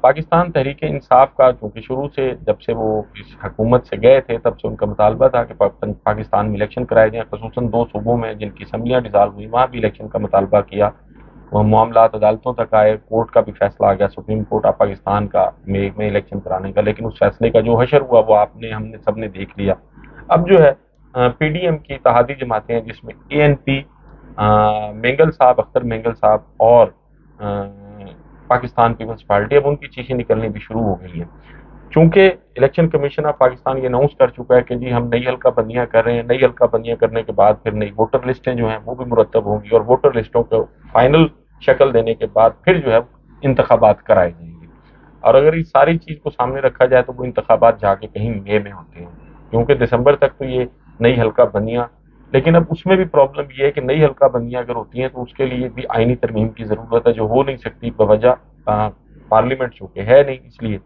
پاکستان تحریک انصاف کا چونکہ شروع سے جب سے وہ اس حکومت سے گئے تھے تب سے ان کا مطالبہ تھا کہ پاکستان میں الیکشن کرائے جائیں، خصوصاً 2 صوبوں میں جن کی اسمبلیاں ڈیزالو ہوئی وہاں بھی الیکشن کا مطالبہ کیا۔ وہ معاملات عدالتوں تک آئے، کورٹ کا بھی فیصلہ آ گیا، سپریم کورٹ آف پاکستان کا میں الیکشن کرانے کا، لیکن اس فیصلے کا جو حشر ہوا وہ ہم نے سب نے دیکھ لیا۔ اب جو ہے پی ڈی ایم کی اتحادی جماعتیں ہیں جس میں اے این پی، مینگل صاحب، اختر مینگل صاحب اور پاکستان پیپلز پارٹی، اب ان کی چیخیں نکلنی بھی شروع ہو گئی ہیں، چونکہ الیکشن کمیشن آف پاکستان یہ اناؤنس کر چکا ہے کہ جی ہم نئی حلقہ بندیاں کر رہے ہیں، نئی حلقہ بندیاں کرنے کے بعد پھر نئی ووٹر لسٹیں جو ہیں وہ بھی مرتب ہوں گی، اور ووٹر لسٹوں کو فائنل شکل دینے کے بعد پھر جو ہے انتخابات کرائے جائیں گے۔ اور اگر اس ساری چیز کو سامنے رکھا جائے تو وہ انتخابات جا کے کہیں مئی میں ہوتے ہیں، کیونکہ دسمبر تک تو یہ نئی حلقہ بندیاں، لیکن اب اس میں بھی پرابلم یہ ہے کہ نئی حلقہ بندیاں اگر ہوتی ہیں تو اس کے لیے بھی آئینی ترمیم کی ضرورت ہے جو ہو نہیں سکتی بوجہ پارلیمنٹ چونکہ ہے نہیں اس لیے۔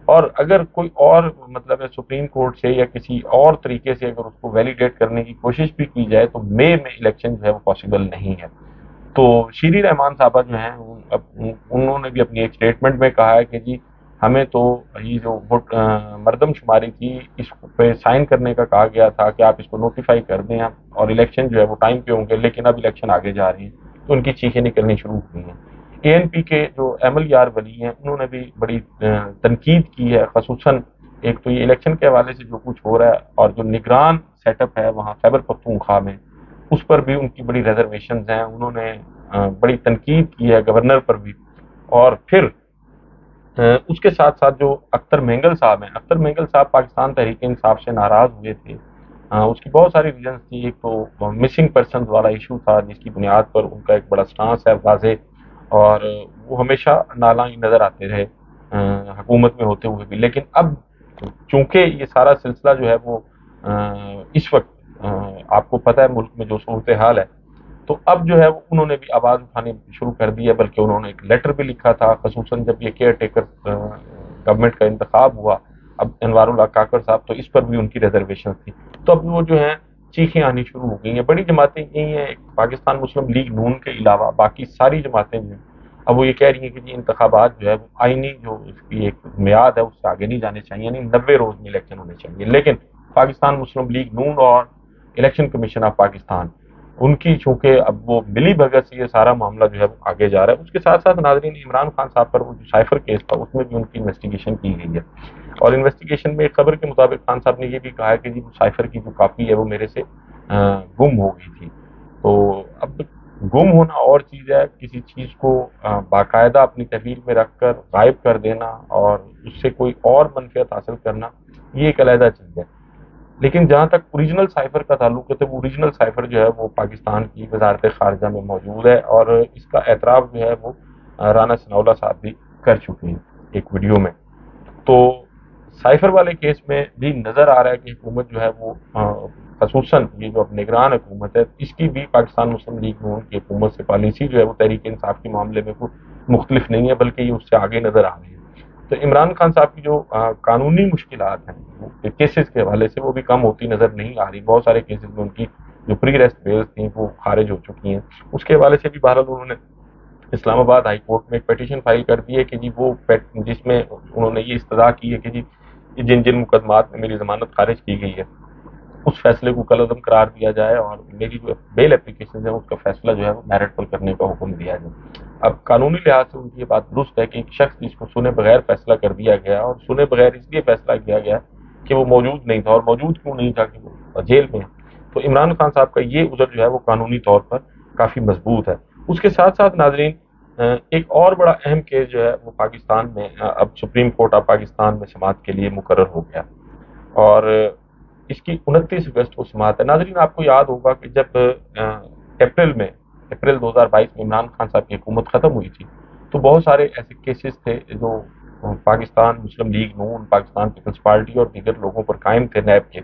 اور اگر کوئی اور مطلب ہے سپریم کورٹ سے یا کسی اور طریقے سے اگر اس کو ویلیڈیٹ کرنے کی کوشش بھی کی جائے تو مئی میں الیکشن جو ہے وہ پاسبل نہیں ہے۔ تو شیری رحمان صاحبہ جو ہیں انہوں نے بھی اپنی ایک سٹیٹمنٹ میں کہا ہے کہ جی ہمیں تو یہ جو مردم شماری تھی اس پہ سائن کرنے کا کہا گیا تھا کہ آپ اس کو نوٹیفائی کر دیں اور الیکشن جو ہے وہ ٹائم پہ ہوں گے، لیکن اب الیکشن آگے جا رہی ہیں تو ان کی چیخیں نکلنی شروع ہو گئی ہیں۔ اے این پی کے جو ایمل یار ولی ہیں انہوں نے بھی بڑی تنقید کی ہے، خصوصاً ایک تو یہ الیکشن کے حوالے سے جو کچھ ہو رہا ہے اور جو نگران سیٹ اپ ہے وہاں خیبر پختونخوا میں اس پر بھی ان کی بڑی ریزرویشنز ہیں، انہوں نے بڑی تنقید کی ہے گورنر پر بھی۔ اور پھر اس کے ساتھ ساتھ جو اختر مینگل صاحب ہیں، اختر مینگل صاحب پاکستان تحریک انصاف سے ناراض ہوئے تھے، اس کی بہت ساری ریزنز تھی۔ ایک تو مسنگ پرسنز والا ایشو تھا جس کی بنیاد پر ان کا ایک بڑا سٹانس ہے واضح، اور وہ ہمیشہ نالاں نظر آتے رہے حکومت میں ہوتے ہوئے بھی، لیکن اب چونکہ یہ سارا سلسلہ جو ہے وہ اس وقت آپ کو پتہ ہے ملک میں جو صورتحال ہے، تو اب جو ہے انہوں نے بھی آواز اٹھانی شروع کر دی ہے، بلکہ انہوں نے ایک لیٹر بھی لکھا تھا، خصوصاً جب یہ کیئر ٹیکر گورنمنٹ کا انتخاب ہوا اب انوار اللہ کاکڑ صاحب، تو اس پر بھی ان کی ریزرویشن تھی، تو اب وہ جو ہیں چیخیں آنی شروع ہو گئی ہیں۔ بڑی جماعتیں یہی ہیں، پاکستان مسلم لیگ نون کے علاوہ باقی ساری جماعتیں جو ہیں اب وہ یہ کہہ رہی ہیں کہ جی انتخابات جو ہے آئینی جو اس کی ایک میعاد ہے اس سے آگے نہیں جانے چاہیے، یعنی 90 روز میں الیکشن ہونے چاہیے، لیکن پاکستان مسلم لیگ نون اور الیکشن کمیشن آف پاکستان ان کی چونکہ اب وہ ملی بھگت سے یہ سارا معاملہ جو ہے وہ آگے جا رہا ہے۔ اس کے ساتھ ساتھ ناظرین عمران خان صاحب پر وہ جو سائفر کیس تھا اس میں بھی ان کی انویسٹیگیشن کی گئی ہے، اور انویسٹیگیشن میں ایک خبر کے مطابق خان صاحب نے یہ بھی کہا ہے کہ جی وہ سائفر کی جو کاپی ہے وہ میرے سے گم ہو گئی تھی۔ تو اب گم ہونا اور چیز ہے، کسی چیز کو باقاعدہ اپنی تحویل میں رکھ کر غائب کر دینا اور اس سے کوئی اور منفعت حاصل کرنا یہ ایک علیحدہ چیز ہے، لیکن جہاں تک اوریجنل سائفر کا تعلق ہے تو وہ اوریجنل سائفر جو ہے وہ پاکستان کی وزارت خارجہ میں موجود ہے، اور اس کا اعتراف جو ہے وہ رانا ثناءاللہ صاحب بھی کر چکے ہیں ایک ویڈیو میں۔ تو سائفر والے کیس میں بھی نظر آ رہا ہے کہ حکومت جو ہے وہ خصوصاً یہ جو اب نگران حکومت ہے اس کی بھی پاکستان مسلم لیگ نون کی حکومت سے پالیسی جو ہے وہ تحریک انصاف کے معاملے میں کوئی مختلف نہیں ہے، بلکہ یہ اس سے آگے نظر آ رہی ہے۔ تو عمران خان صاحب کی جو قانونی مشکلات ہیں کیسز کے حوالے سے وہ بھی کم ہوتی نظر نہیں آ رہی، بہت سارے کیسز میں ان کی جو پری ریسٹ بیلز تھیں وہ خارج ہو چکی ہیں، اس کے حوالے سے بھی بہرحال انہوں نے اسلام آباد ہائی کورٹ میں ایک پیٹیشن فائل کر دی ہے کہ جی وہ جس میں انہوں نے یہ استدعا کی ہے کہ جی جن مقدمات میں میری ضمانت خارج کی گئی ہے اس فیصلے کو کالعدم قرار دیا جائے اور میری جو بیل اپلیکیشن ہے اس کا فیصلہ جو ہے وہ میرٹ پر کرنے کا حکم دیا جائے۔ اب قانونی لحاظ سے ان کی یہ بات درست ہے کہ ایک شخص جس کو سنے بغیر فیصلہ کر دیا گیا، اور سنے بغیر اس لیے فیصلہ کیا گیا کہ وہ موجود نہیں تھا، اور موجود کیوں نہیں تھا کہ وہ جیل میں ہے، تو عمران خان صاحب کا یہ عذر جو ہے وہ قانونی طور پر کافی مضبوط ہے۔ اس کے ساتھ ساتھ ناظرین ایک اور بڑا اہم کیس جو ہے وہ پاکستان میں اب سپریم کورٹ آف پاکستان میں سماعت کے لیے مقرر ہو گیا، اور اس کی 29 اگست کو سماعت ہے۔ ناظرین آپ کو یاد ہوگا کہ جب اپریل 2022 میں عمران خان صاحب کی حکومت ختم ہوئی تھی تو بہت سارے ایسے کیسز تھے جو پاکستان مسلم لیگ نون، پاکستان پیپلز پارٹی اور دیگر لوگوں پر قائم تھے نیب کے،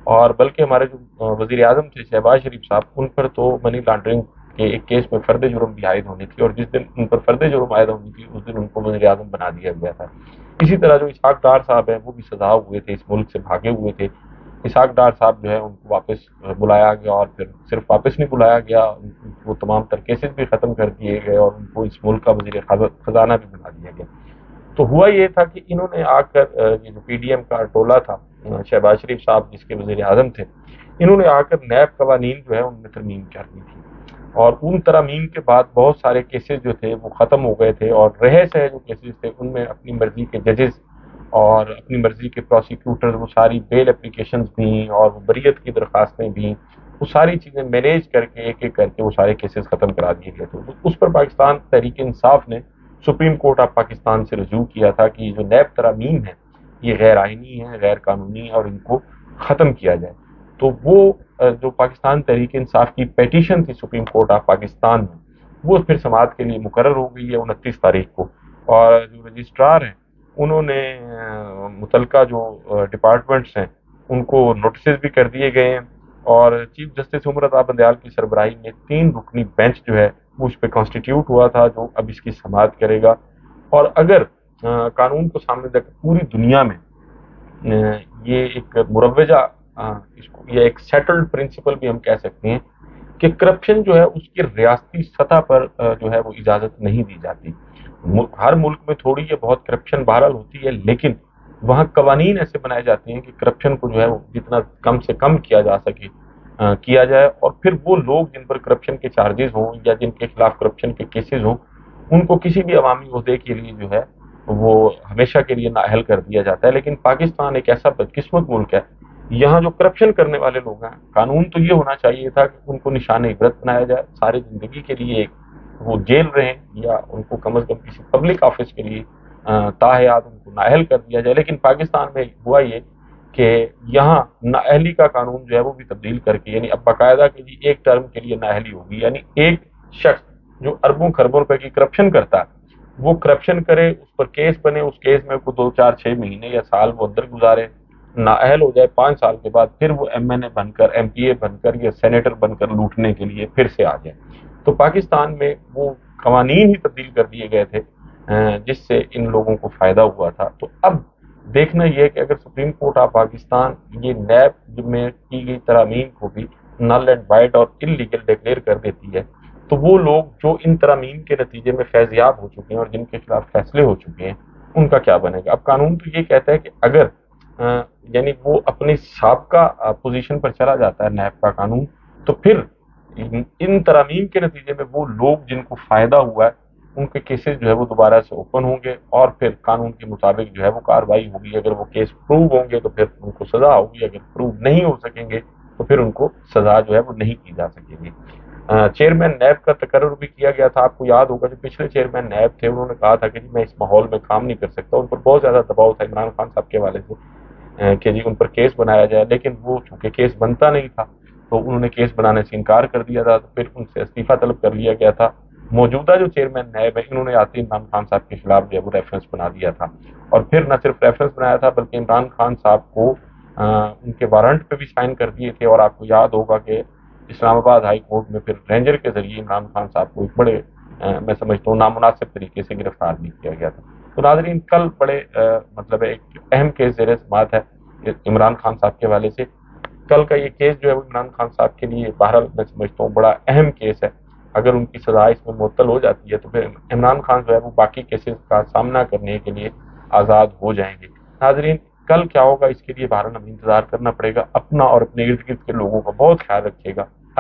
اور بلکہ ہمارے جو وزیر اعظم تھے شہباز شریف صاحب ان پر تو منی لانڈرنگ کے ایک کیس میں فرد جرم بھی عائد ہونی تھی، اور جس دن ان پر فرد جرم عائد ہونی تھی اس دن ان کو وزیر اعظم بنا دیا گیا تھا۔ اسی طرح جو اسحاق ڈار صاحب ہیں وہ بھی سزا ہوئے تھے، اس ملک سے بھاگے ہوئے تھے۔ اسحاق ڈار صاحب جو ہے ان کو واپس بلایا گیا، اور پھر صرف واپس نہیں بلایا گیا، وہ تمام تر کیسز بھی ختم کر دیے گئے اور ان کو اس ملک کا وزیر خزانہ بھی بنا دیا گیا۔ تو ہوا یہ تھا کہ انہوں نے آ کر یہ جو پی ڈی ایم کا ٹولہ تھا، شہباز شریف صاحب جس کے وزیر اعظم تھے، انہوں نے آ کر نیب قوانین جو ہے ان میں ترمیم کر دی تھی، اور ان ترامیم کے بعد بہت سارے کیسز جو تھے وہ ختم ہو گئے تھے، اور رہے سہے جو کیسز تھے ان میں اپنی مرضی کے ججز اور اپنی مرضی کے پروسیکیوٹر وہ ساری بیل اپلیکیشنز بھی اور وہ بریت کی درخواستیں بھی، وہ ساری چیزیں مینیج کر کے ایک ایک کر کے وہ سارے کیسز ختم کرا دیے گئے تھے۔ اس پر پاکستان تحریک انصاف نے سپریم کورٹ آف پاکستان سے رجوع کیا تھا کہ یہ جو نیب ترامیم ہے یہ غیر آئینی ہے، غیر قانونی ہے، اور ان کو ختم کیا جائے۔ تو وہ جو پاکستان تحریک انصاف کی پیٹیشن تھی سپریم کورٹ آف پاکستان میں، وہ پھر سماعت کے لیے مقرر ہو گئی ہے 29 تاریخ کو، اور جو رجسٹرار ہیں انہوں نے متعلقہ جو ڈپارٹمنٹس ہیں ان کو نوٹسز بھی کر دیے گئے ہیں، اور چیف جسٹس عمر عطا بندیال کی سربراہی میں 3 رکنی بینچ جو ہے وہ اس پہ کانسٹیٹیوٹ ہوا تھا، جو اب اس کی سماعت کرے گا۔ اور اگر قانون کو سامنے رکھ پوری دنیا میں یہ ایک مروجہ یا ایک سیٹلڈ پرنسپل بھی ہم کہہ سکتے ہیں کہ کرپشن جو ہے اس کی ریاستی سطح پر جو ہے وہ اجازت نہیں دی جاتی۔ ہر ملک میں تھوڑی یا بہت کرپشن بہرحال ہوتی ہے، لیکن وہاں قوانین ایسے بنائے جاتے ہیں کہ کرپشن کو جو ہے وہ جتنا کم سے کم کیا جا سکے کیا جائے، اور پھر وہ لوگ جن پر کرپشن کے چارجز ہوں یا جن کے خلاف کرپشن کے کیسز ہوں ان کو کسی بھی عوامی عہدے کے لیے جو ہے وہ ہمیشہ کے لیے نااہل کر دیا جاتا ہے۔ لیکن پاکستان ایک ایسا بدقسمت ملک ہے، یہاں جو کرپشن کرنے والے لوگ ہیں، قانون تو یہ ہونا چاہیے تھا کہ ان کو نشان عبرت بنایا جائے، ساری زندگی کے لیے ایک وہ جیل رہیں، یا ان کو کم از کم کسی پبلک آفس کے لیے تاحیات ان کو نااہل کر دیا جائے۔ لیکن پاکستان میں ہوا یہ کہ یہاں نااہلی کا قانون جو ہے وہ بھی تبدیل کر کے، یعنی اب باقاعدہ کہ جی ایک ٹرم کے لیے نااہلی ہوگی، یعنی ایک شخص جو اربوں خربوں روپے کی کرپشن کرتا ہے وہ کرپشن کرے، اس پر کیس بنے، اس کیس میں کوئی 2 4 6 مہینے یا سال وہ اندر گزارے، نااہل ہو جائے، 5 سال کے بعد پھر وہ ایم این اے بن کر، ایم پی اے بن کر یا سینیٹر بن کر لوٹنے کے لیے پھر سے آ جائے۔ تو پاکستان میں وہ قوانین ہی تبدیل کر دیے گئے تھے جس سے ان لوگوں کو فائدہ ہوا تھا۔ تو اب دیکھنا یہ ہے کہ اگر سپریم کورٹ آف پاکستان یہ نیب میں کی گئی ترامیم کو بھی نل اینڈ وائڈ اور انلیگل ڈکلیئر کر دیتی ہے، تو وہ لوگ جو ان ترامیم کے نتیجے میں فیض یاب ہو چکے ہیں اور جن کے خلاف فیصلے ہو چکے ہیں ان کا کیا بنے گا۔ اب قانون تو یہ کہتا ہے کہ اگر یعنی وہ اپنی سابقہ پوزیشن پر چلا جاتا ہے نیب کا قانون، تو پھر ان ترامیم کے نتیجے میں وہ لوگ جن کو فائدہ ہوا ہے ان کے کیسز جو ہے وہ دوبارہ سے اوپن ہوں گے، اور پھر قانون کے مطابق جو ہے وہ کارروائی ہوگی۔ اگر وہ کیس پروو ہوں گے تو پھر ان کو سزا ہوگی، اگر پروو نہیں ہو سکیں گے تو پھر ان کو سزا جو ہے وہ نہیں کی جا سکے گی۔ چیئرمین نیب کا تقرر بھی کیا گیا تھا۔ آپ کو یاد ہوگا جو پچھلے چیئرمین نیب تھے انہوں نے کہا تھا کہ جی میں اس ماحول میں کام نہیں کر سکتا، ان پر بہت زیادہ دباؤ تھا عمران خان صاحب کے حوالے سے کہ جی ان پر کیس بنایا جائے، لیکن وہ چونکہ کیس بنتا نہیں تھا تو انہوں نے کیس بنانے سے انکار کر دیا تھا، تو پھر ان سے استعفیٰ طلب کر لیا گیا تھا۔ موجودہ جو چیئرمین نیب ہے انہوں نے آتے ہی عمران خان صاحب کے خلاف جو ہے وہ ریفرنس بنا دیا تھا، اور پھر نہ صرف ریفرنس بنایا تھا بلکہ عمران خان صاحب کو ان کے وارنٹ پہ بھی سائن کر دیے تھے، اور آپ کو یاد ہوگا کہ اسلام آباد ہائی کورٹ میں پھر رینجر کے ذریعے عمران خان صاحب کو ایک بڑے میں سمجھتا ہوں نامناسب طریقے سے گرفتار بھی کیا گیا تھا۔ تو ناظرین کل بڑے مطلب ایک اہم کیس زیر سماعت ہے عمران خان صاحب کے حوالے سے۔ کل کا یہ کیس جو ہے وہ عمران خان صاحب کے لیے بہرحال میں سمجھتا ہوں بڑا اہم کیس ہے۔ اگر ان کی سزا اس میں معطل ہو جاتی ہے تو پھر عمران خان جو ہے وہ باقی کیسز کا سامنا کرنے کے لیے آزاد ہو جائیں گے۔ ناظرین کل کیا ہوگا اس کے لیے بہرحال ہمیں انتظار کرنا پڑے گا۔ اپنا اور اپنے ارد گرد کے لوگوں کا بہت خیال رکھیے گا۔